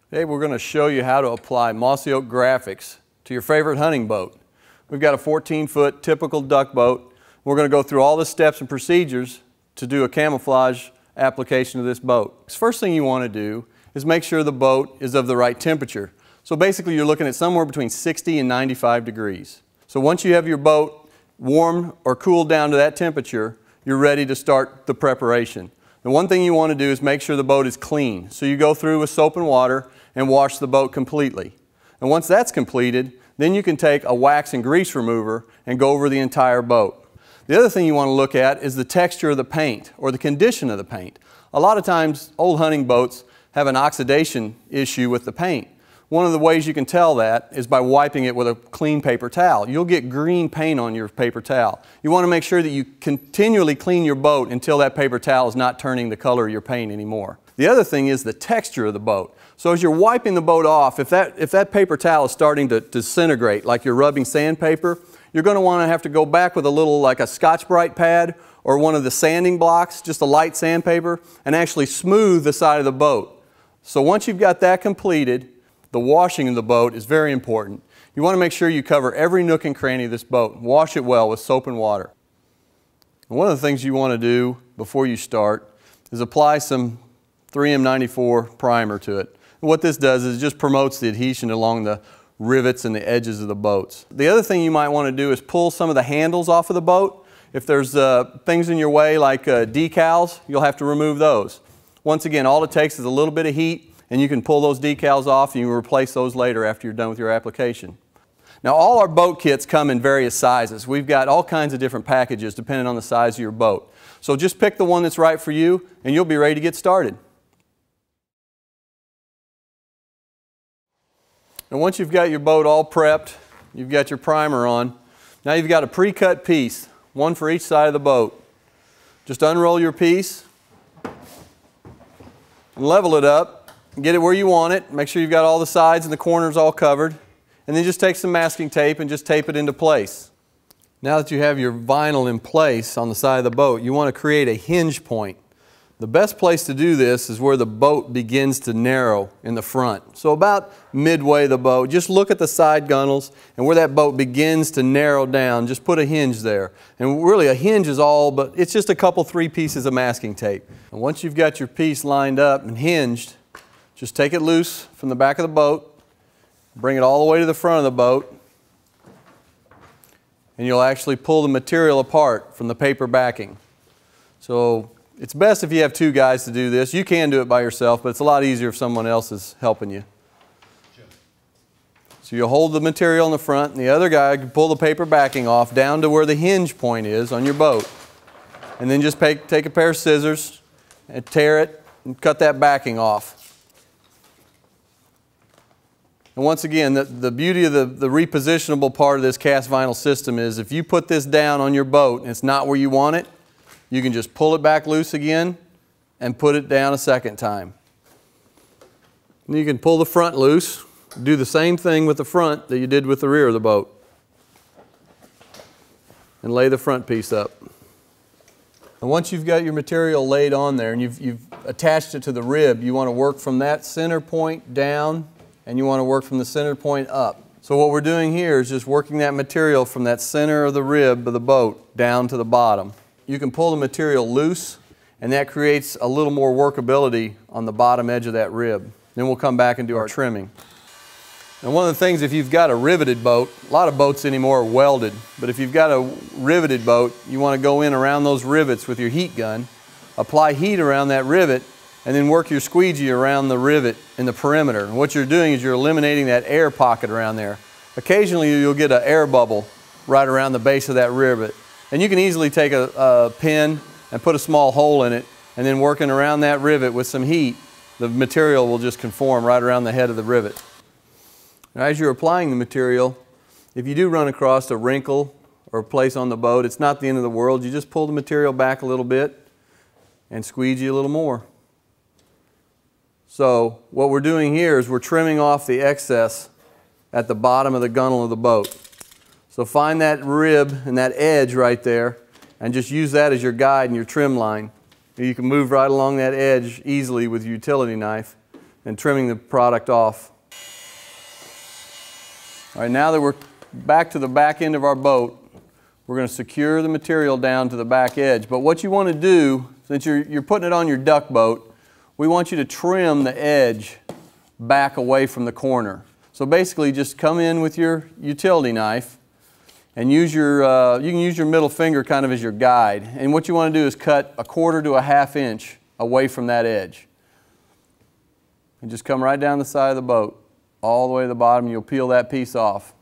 Today we're going to show you how to apply Mossy Oak Graphics to your favorite hunting boat. We've got a 14-foot typical duck boat. We're going to go through all the steps and procedures to do a camouflage application of this boat. First thing you want to do is make sure the boat is of the right temperature. So basically you're looking at somewhere between 60 and 95 degrees. So once you have your boat warmed or cooled down to that temperature, you're ready to start the preparation. The one thing you want to do is make sure the boat is clean. So you go through with soap and water and wash the boat completely. And once that's completed, then you can take a wax and grease remover and go over the entire boat. The other thing you want to look at is the texture of the paint or the condition of the paint. A lot of times old hunting boats have an oxidation issue with the paint. One of the ways you can tell that is by wiping it with a clean paper towel. You'll get green paint on your paper towel. You want to make sure that you continually clean your boat until that paper towel is not turning the color of your paint anymore. The other thing is the texture of the boat. So as you're wiping the boat off, if that paper towel is starting to disintegrate, like you're rubbing sandpaper, you're going to want to have to go back with a little, like a Scotch-Brite pad or one of the sanding blocks, just a light sandpaper, and actually smooth the side of the boat. So once you've got that completed, the washing of the boat is very important. You want to make sure you cover every nook and cranny of this boat. Wash it well with soap and water. And one of the things you want to do before you start is apply some 3M94 primer to it. And what this does is it just promotes the adhesion along the rivets and the edges of the boats. The other thing you might want to do is pull some of the handles off of the boat. If there's things in your way like decals, you'll have to remove those. Once again, all it takes is a little bit of heat and you can pull those decals off and you can replace those later after you're done with your application. Now all our boat kits come in various sizes. We've got all kinds of different packages depending on the size of your boat. So just pick the one that's right for you and you'll be ready to get started. And once you've got your boat all prepped, you've got your primer on, now you've got a pre-cut piece, one for each side of the boat. Just unroll your piece and level it up, and get it where you want it. Make sure you've got all the sides and the corners all covered. And then just take some masking tape and just tape it into place. Now that you have your vinyl in place on the side of the boat, you want to create a hinge point. The best place to do this is where the boat begins to narrow in the front. So about midway the boat, just look at the side gunnels and where that boat begins to narrow down, just put a hinge there. And really a hinge is all, but it's just a couple, 3 pieces of masking tape. And once you've got your piece lined up and hinged, just take it loose from the back of the boat, bring it all the way to the front of the boat, and you'll actually pull the material apart from the paper backing. So it's best if you have 2 guys to do this. You can do it by yourself, but it's a lot easier if someone else is helping you. So you'll hold the material in the front, and the other guy can pull the paper backing off down to where the hinge point is on your boat. And then just take a pair of scissors and tear it and cut that backing off. And once again, the beauty of the repositionable part of this cast vinyl system is if you put this down on your boat and it's not where you want it, you can just pull it back loose again and put it down a second time. And you can pull the front loose, do the same thing with the front that you did with the rear of the boat, and lay the front piece up. And once you've got your material laid on there and you've attached it to the rib, you want to work from that center point down and you want to work from the center point up. So what we're doing here is just working that material from that center of the rib of the boat down to the bottom. You can pull the material loose and that creates a little more workability on the bottom edge of that rib. Then we'll come back and do our trimming. And one of the things, if you've got a riveted boat, a lot of boats anymore are welded, but if you've got a riveted boat, you want to go in around those rivets with your heat gun, apply heat around that rivet, and then work your squeegee around the rivet in the perimeter. And what you're doing is you're eliminating that air pocket around there. Occasionally you'll get an air bubble right around the base of that rivet. And you can easily take a pin and put a small hole in it, and then working around that rivet with some heat, the material will just conform right around the head of the rivet. Now, as you're applying the material, if you do run across a wrinkle or a place on the boat, it's not the end of the world. You just pull the material back a little bit and squeegee a little more. So what we're doing here is we're trimming off the excess at the bottom of the gunnel of the boat. So find that rib and that edge right there and just use that as your guide and your trim line. You can move right along that edge easily with your utility knife and trimming the product off. All right, now that we're back to the back end of our boat, we're going to secure the material down to the back edge. But what you want to do, since you're putting it on your duck boat, we want you to trim the edge back away from the corner. So basically just come in with your utility knife and use your, you can use your middle finger kind of as your guide. And what you want to do is cut 1/4 to 1/2 inch away from that edge. And just come right down the side of the boat, all the way to the bottom. You'll peel that piece off.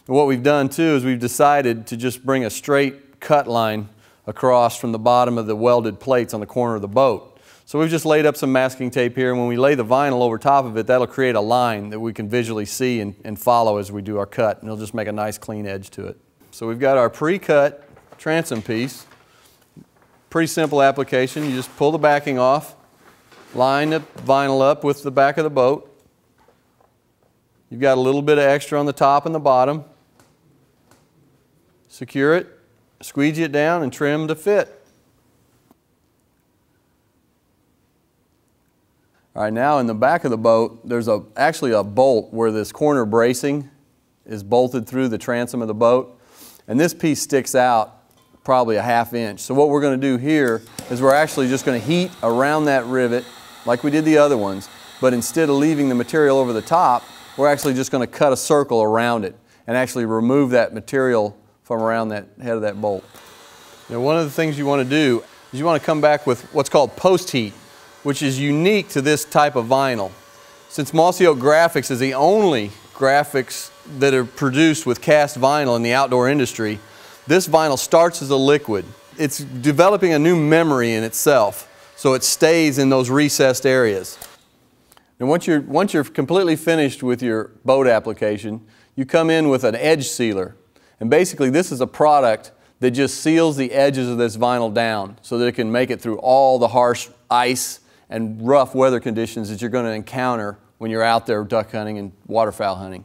And what we've done too is we've decided to just bring a straight cut line across from the bottom of the welded plates on the corner of the boat. So we've just laid up some masking tape here, and when we lay the vinyl over top of it, that'll create a line that we can visually see and follow as we do our cut, and it'll just make a nice clean edge to it. So we've got our pre-cut transom piece. Pretty simple application. You just pull the backing off, line the vinyl up with the back of the boat. You've got a little bit of extra on the top and the bottom. Secure it, squeegee it down, and trim to fit. All right, now in the back of the boat, there's actually a bolt where this corner bracing is bolted through the transom of the boat, and this piece sticks out probably 1/2 inch. So what we're going to do here is we're actually just going to heat around that rivet like we did the other ones, but instead of leaving the material over the top, we're actually just going to cut a circle around it and actually remove that material from around that head of that bolt. Now, one of the things you want to do is you want to come back with what's called post-heat, which is unique to this type of vinyl. Since Mossy Oak Graphics is the only graphics that are produced with cast vinyl in the outdoor industry, this vinyl starts as a liquid. It's developing a new memory in itself, so it stays in those recessed areas. And once you're completely finished with your boat application, you come in with an edge sealer. And basically this is a product that just seals the edges of this vinyl down so that it can make it through all the harsh ice and rough weather conditions that you're going to encounter when you're out there duck hunting and waterfowl hunting.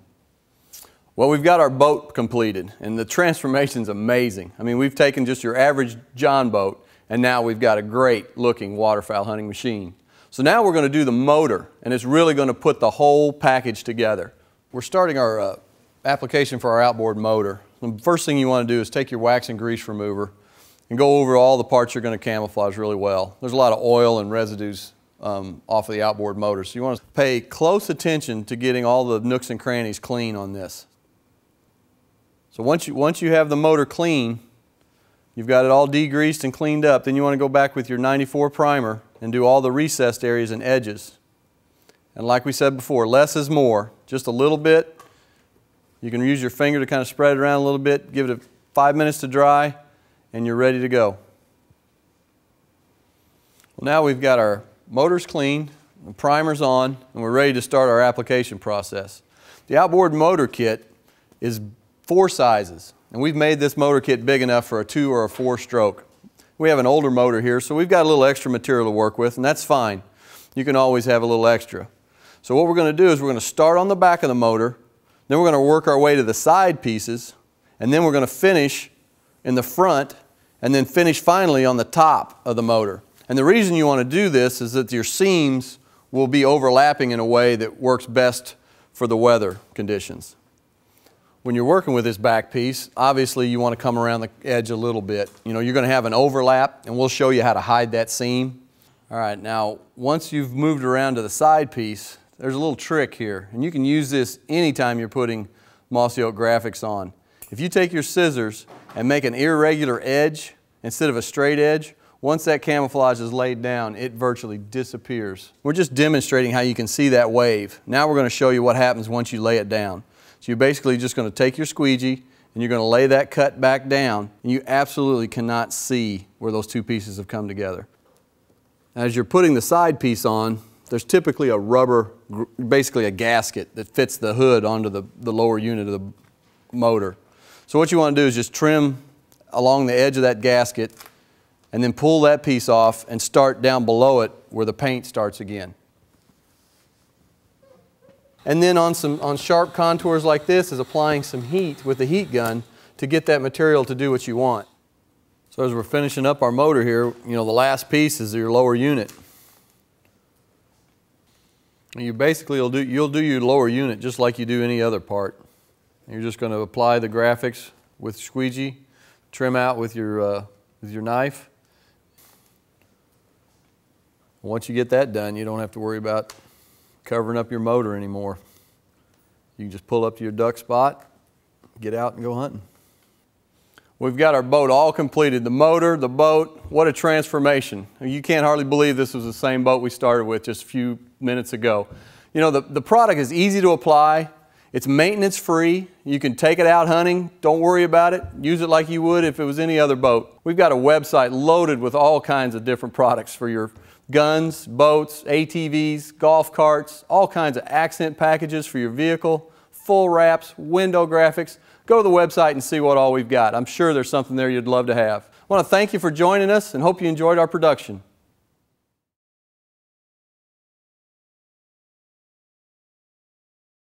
Well, we've got our boat completed, and the transformation's amazing. I mean, we've taken just your average John boat, and now we've got a great looking waterfowl hunting machine. So now we're going to do the motor, and it's really going to put the whole package together. We're starting our application for our outboard motor. The first thing you want to do is take your wax and grease remover and go over all the parts you're going to camouflage really well. There's a lot of oil and residues off of the outboard motor, so you want to pay close attention to getting all the nooks and crannies clean on this. So once you have the motor clean, you've got it all degreased and cleaned up, then you want to go back with your 94 primer and do all the recessed areas and edges. And like we said before, less is more. Just a little bit. You can use your finger to kind of spread it around a little bit, give it 5 minutes to dry, and you're ready to go. Well, now we've got our motors cleaned, the primer's on, and we're ready to start our application process. The outboard motor kit is 4 sizes, and we've made this motor kit big enough for a 2 or a 4 stroke. We have an older motor here, so we've got a little extra material to work with, and that's fine. You can always have a little extra. So what we're going to do is we're going to start on the back of the motor, then we're going to work our way to the side pieces, and then we're going to finish in the front, and then finish finally on the top of the motor. And the reason you want to do this is that your seams will be overlapping in a way that works best for the weather conditions. When you're working with this back piece, obviously you want to come around the edge a little bit. You know, you're going to have an overlap, and we'll show you how to hide that seam. All right, now once you've moved around to the side piece, there's a little trick here, and you can use this anytime you're putting Mossy Oak Graphics on. If you take your scissors and make an irregular edge instead of a straight edge, once that camouflage is laid down, it virtually disappears. We're just demonstrating how you can see that wave. Now we're going to show you what happens once you lay it down. So you're basically just going to take your squeegee and you're going to lay that cut back down, and you absolutely cannot see where those two pieces have come together. As you're putting the side piece on, there's typically a rubber, basically a gasket that fits the hood onto the lower unit of the motor. So what you want to do is just trim along the edge of that gasket and then pull that piece off and start down below it where the paint starts again. And then on sharp contours like this is applying some heat with the heat gun to get that material to do what you want. So as we're finishing up our motor here, you know, the last piece is your lower unit. You basically you'll do your lower unit just like you do any other part. You're just going to apply the graphics with squeegee, trim out with your knife. Once you get that done, you don't have to worry about covering up your motor anymore. You can just pull up to your duck spot, get out and go hunting. We've got our boat all completed. The motor, the boat, what a transformation. You can't hardly believe this was the same boat we started with just a few minutes ago. You know, the product is easy to apply. It's maintenance free. You can take it out hunting. Don't worry about it. Use it like you would if it was any other boat. We've got a website loaded with all kinds of different products for your guns, boats, ATVs, golf carts, all kinds of accent packages for your vehicle, full wraps, window graphics. Go to the website and see what all we've got. I'm sure there's something there you'd love to have. I want to thank you for joining us and hope you enjoyed our production.